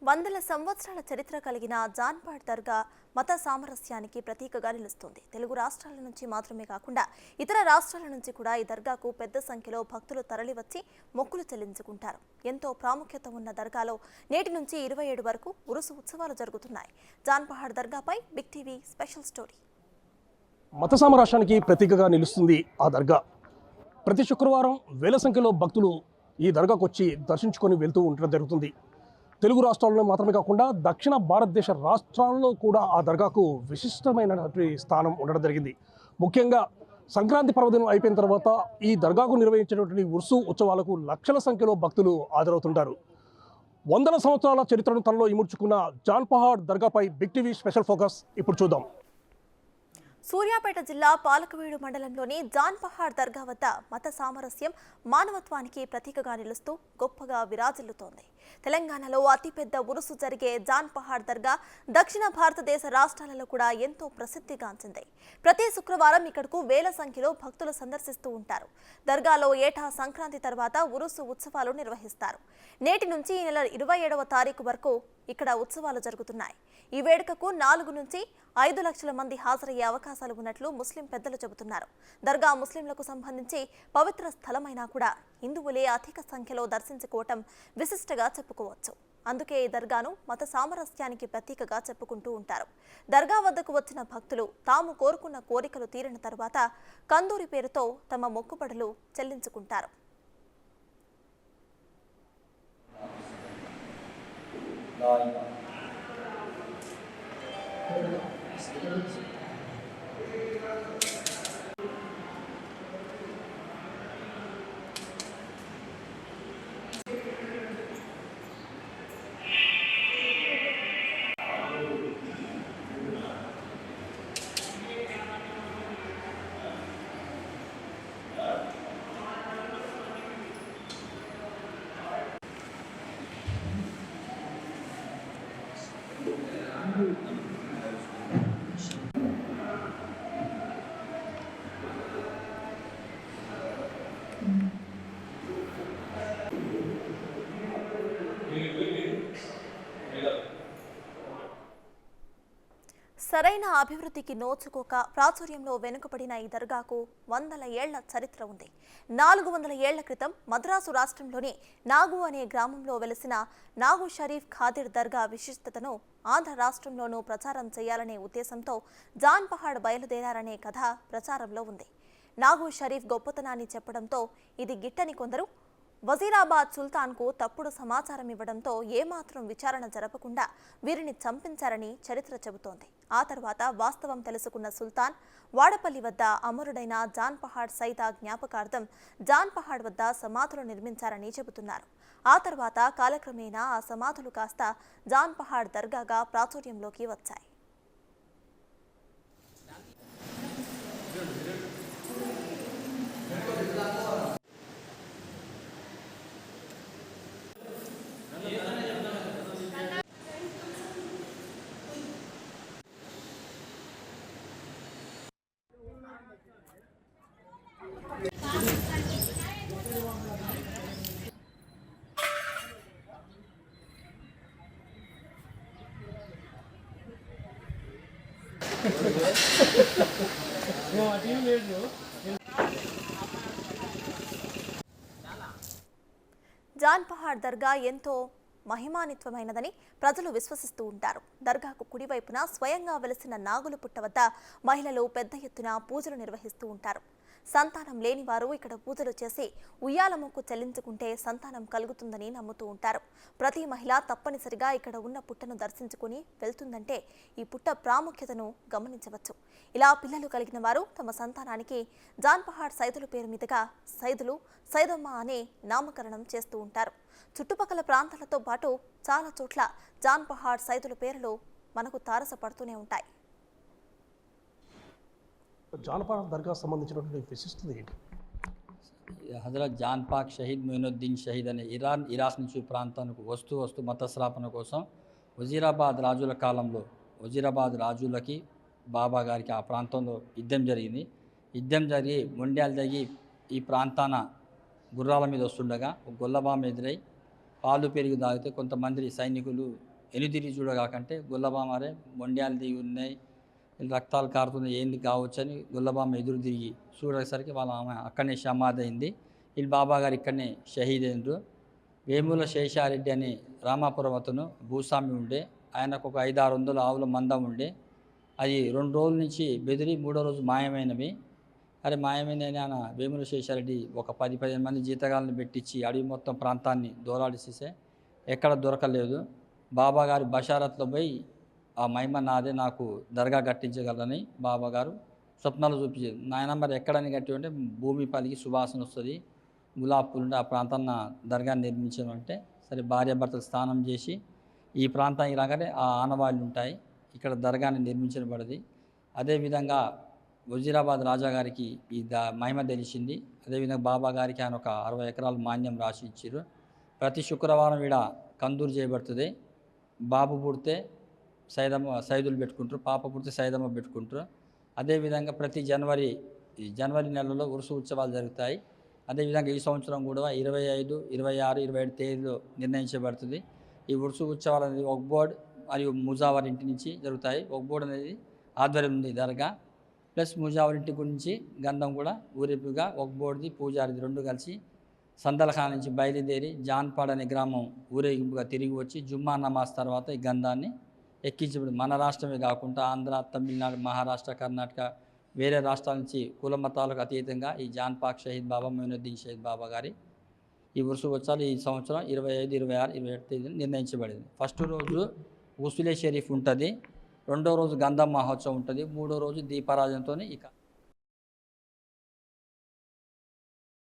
వందల సంవత్సరాల చరిత్ర కలిగిన జాన్పాడ్ దర్గా మత సామరస్యానికి ప్రతీకగా నిలుస్తుంది. తెలుగు రాష్ట్రాల నుంచి మాత్రమే కాకుండా ఇతర రాష్ట్రాల నుంచి కూడా ఈ దర్గాకు పెద్ద సంఖ్యలో భక్తులు తరలివచ్చి మొక్కులు చెల్లించుకుంటారు. ఎంతో ప్రాముఖ్యత ఉన్న దర్గాలో నేటి నుంచి 27 వరకు ఉరుసు ఉత్సవాలు జరుగుతున్నాయి. జాన్పహాడ్ దర్గాపై బిగ్ టీవీ స్పెషల్ స్టోరీ. మత సామరస్యానికి ప్రతీకగా నిలుస్తుంది ఆ దర్గా. ప్రతి శుక్రవారం వేల సంఖ్యలో భక్తులు ఈ దర్గాకు వచ్చి దర్శించుకొని వెళ్తూ ఉండడం జరుగుతుంది. తెలుగు రాష్ట్రాల్లో మాత్రమే కాకుండా దక్షిణ భారతదేశ రాష్ట్రాల్లో కూడా ఆ దర్గాకు విశిష్టమైనటువంటి స్థానం ఉండడం జరిగింది. ముఖ్యంగా సంక్రాంతి పర్వదినం అయిపోయిన తర్వాత ఈ దర్గాకు నిర్వహించేటువంటి ఉర్సు ఉత్సవాలకు లక్షల సంఖ్యలో భక్తులు హాజరవుతుంటారు. వందల సంవత్సరాల చరిత్రను తనలో ఇముడ్చుకున్న జాన్పహాడ్ దర్గాపై బిగ్ టీవీ స్పెషల్ ఫోకస్ ఇప్పుడు చూద్దాం. సూర్యాపేట జిల్లా పాలకవీడు మండలంలోని జాన్పహాడ్ దర్గా వద్ద మత సామరస్యం మానవత్వానికి ప్రతీకగా నిలుస్తూ గొప్పగా విరాజిల్లుతోంది. తెలంగాణలో అతిపెద్ద ఉరుసు జరిగే జాన్పహాడ్ దర్గా దక్షిణ భారతదేశ రాష్ట్రాలలో కూడా ఎంతో ప్రసిద్ధిగాంచింది. ప్రతి శుక్రవారం ఇక్కడకు వేల సంఖ్యలో భక్తులు సందర్శిస్తూ ఉంటారు. దర్గాలో ఏటా సంక్రాంతి తర్వాత ఉరుసు ఉత్సవాలు నిర్వహిస్తారు. నేటి నుంచి ఈ నెల 27వ తారీఖు వరకు ఇక్కడ ఉత్సవాలు జరుగుతున్నాయి. ఈ వేడుకకు 4 నుంచి 5 లక్షల మంది హాజరయ్యే అవకాశాలు ఉన్నట్లు ముస్లిం పెద్దలు చెబుతున్నారు. దర్గా ముస్లింలకు సంబంధించి పవిత్ర స్థలమైనా కూడా హిందువులే అధిక సంఖ్యలో దర్శించుకోవటం విశిష్టగా చెప్పుకోవచ్చు. అందుకే ఈ దర్గాను మత సామరస్యానికి ప్రతీకగా చెప్పుకుంటూ ఉంటారు. దర్గా వద్దకు వచ్చిన భక్తులు తాము కోరుకున్న కోరికలు తీరిన తర్వాత కందూరి పేరుతో తమ మొక్కుబడులు చెల్లించుకుంటారు. సరైన అభివృద్ధికి నోచుకోక ప్రాచుర్యంలో వెనుకబడిన ఈ దర్గాకు వందల ఏళ్ల చరిత్ర ఉంది. 400 ఏళ్ల క్రితం మద్రాసు రాష్ట్రంలోని నాగు అనే గ్రామంలో వెలిసిన నాగు షరీఫ్ ఖాదిర్ దర్గా విశిష్టతను ఆంధ్ర రాష్ట్రంలోనూ ప్రచారం చేయాలనే ఉద్దేశంతో జాన్పహాడ్ బయలుదేరారనే కథ ప్రచారంలో ఉంది. నాగు షరీఫ్ గొప్పతనాన్ని చెప్పడంతో ఇది గిట్టని కొందరు వజీరాబాద్ సుల్తాన్కు తప్పుడు సమాచారం ఇవ్వడంతో ఏమాత్రం విచారణ జరపకుండా వీరిని చంపించారని చరిత్ర చెబుతోంది. ఆ తర్వాత వాస్తవం తెలుసుకున్న సుల్తాన్ వాడపల్లి వద్ద అమరుడైన జాన్పహాడ్ సైతా జ్ఞాపకార్థం జాన్పహాడ్ వద్ద సమాధులు నిర్మించారని చెబుతున్నారు. ఆ తర్వాత కాలక్రమేణా ఆ సమాధులు కాస్త జాన్పహాడ్ దర్గాగా ప్రాచుర్యంలోకి వచ్చాయి. జాన్పహాడ్ దర్గా ఎంతో మహిమాన్వితమైనదని ప్రజలు విశ్వసిస్తూ ఉంటారు. దర్గాకు కుడివైపున స్వయంగా వెలిసిన నాగుల పుట్ట వద్ద మహిళలు పెద్ద ఎత్తున పూజలు నిర్వహిస్తూ ఉంటారు. సంతానం లేని వారు ఇక్కడ పూజలు చేసి ఉయ్యాల మొక్కు చెల్లించుకుంటే సంతానం కలుగుతుందని నమ్ముతూ ఉంటారు. ప్రతి మహిళ తప్పనిసరిగా ఇక్కడ ఉన్న పుట్టను దర్శించుకుని వెళ్తుందంటే ఈ పుట్ట ప్రాముఖ్యతను గమనించవచ్చు. ఇలా పిల్లలు కలిగిన వారు తమ సంతానానికి జాన్పహాడ్ సైదుల పేరు మీదుగా సైదులు సైదమ్మ అనే నామకరణం చేస్తూ ఉంటారు. చుట్టుపక్కల ప్రాంతాలతో పాటు చాలా చోట్ల జాన్పహాడ్ సైదుల పేర్లు మనకు తారసపడుతూనే ఉంటాయి. జాన్పహాడ్ దర్గా సంబంధించినటువంటి విశిష్టత ఏంటి? హజరత్ జాన్పాక్ షహీద్ మొయినుద్దీన్ షహీద్ అనే ఇరాక్ నుంచి ప్రాంతానికి వస్తూ మతస్థాపన కోసం వజీరాబాద్ రాజుల కాలంలో వజీరాబాద్ రాజులకి బాబా గారికి ఆ ప్రాంతంలో యుద్ధం జరిగింది. యుద్ధం జరిగి మొండ్యాలు జరిగి ఈ ప్రాంతాన గుర్రాల మీద వస్తుండగా ఒక గొల్లబామ ఎదురై పాలు పెరుగు తాగితే కొంతమంది సైనికులు ఎనుదిరి చూడగాకంటే గుల్లబామరే మొండ్యాలు దిగి ఉన్నాయి, రక్తాలు కారుతున్నాయి, ఏంది కావచ్చని గుల్లబామ ఎదురు తిరిగి చూడేసరికి వాళ్ళ ఆమె అక్కడనే సమాధి అయింది. వీళ్ళు బాబా గారు ఇక్కడనే షహీద్ అయినరు. వేముల శేషారెడ్డి అనే రామాపురం అతను భూస్వామి ఉండే, ఆయనకు ఒక 500-600 ఆవుల మందం ఉండే. అది 2 రోజుల నుంచి బెదిరి 3వ రోజు మాయమైనవి. అరే మాయమైన ఆయన వేముల శేషారెడ్డి ఒక 10-15 మంది జీతగాళ్ళని పెట్టించి అడవి మొత్తం ప్రాంతాన్ని దోలాడిసేసే ఎక్కడ దొరకలేదు. బాబా గారు బషారత్లో పోయి ఆ మహిమ నాదే, నాకు దర్గా కట్టించగలరని బాబా గారు స్వప్నాలు చూపించారు. నాయన మరి ఎక్కడని కట్టి ఉంటే భూమి పలికి సువాసన వస్తుంది, గులాబ్ పూలుంటే ఆ ప్రాంతాన్ని దర్గాని నిర్మించడం అంటే సరే భార్యాభర్తలు స్నానం చేసి ఈ ప్రాంతానికి రాగానే ఆ ఆనవాళ్ళు ఉంటాయి, ఇక్కడ దర్గాని నిర్మించబడింది. అదేవిధంగా వజీరాబాద్ రాజా గారికి ఈ మహిమ తెలిసింది. అదేవిధంగా బాబా గారికి ఆయన ఒక 60 ఎకరాల మాన్యం రాసి ఇచ్చారు. ప్రతి శుక్రవారం ఈడ కందూరు చేయబడుతుంది. బాబు పుడితే సైదులు పెట్టుకుంటారు, పాప పుడితే సైదమ్మ పెట్టుకుంటారు. అదేవిధంగా ప్రతి జనవరి నెలలో ఉరుసు ఉత్సవాలు జరుగుతాయి. అదేవిధంగా ఈ సంవత్సరం కూడా 25, 26, 27 తేదీలో నిర్ణయించబడుతుంది. ఈ ఉరుసు ఉత్సవాలు అనేది ఒక బోర్డ్ మరియు ముజావర్ ఇంటి నుంచి జరుగుతాయి. ఒక బోర్డు అనేది ఆధ్వర్యం ఉంది దర్గా, ప్లస్ ముజావర్ ఇంటి గురించి గంధం కూడా ఊరేపుగా ఒక బోర్డుది పూజారిది 2 కలిసి సందలఖాన్ నుంచి బయలుదేరి జాన్పాడ్ అనే గ్రామం ఊరేగింపుగా తిరిగి వచ్చి జుమ్మా నమాజ్ తర్వాత ఈ గంధాన్ని ఎక్కించబడి మన రాష్ట్రమే కాకుండా ఆంధ్ర, తమిళనాడు, మహారాష్ట్ర, కర్ణాటక వేరే రాష్ట్రాల నుంచి కుల మతాలకు అతీతంగా ఈ జాన్పాక్ షహీద్ బాబా మొయినుద్దీన్ షహీద్ బాబా గారి ఈ ఉరుసు ఉత్సవాలు ఈ సంవత్సరం 25, 26, 27 తేదీలు నిర్ణయించబడింది. ఫస్ట్ రోజు ఉసులే షరీఫ్ ఉంటుంది, 2వ రోజు గంధం మహోత్సవం ఉంటుంది, 3వ రోజు దీపారాజనతో ఇక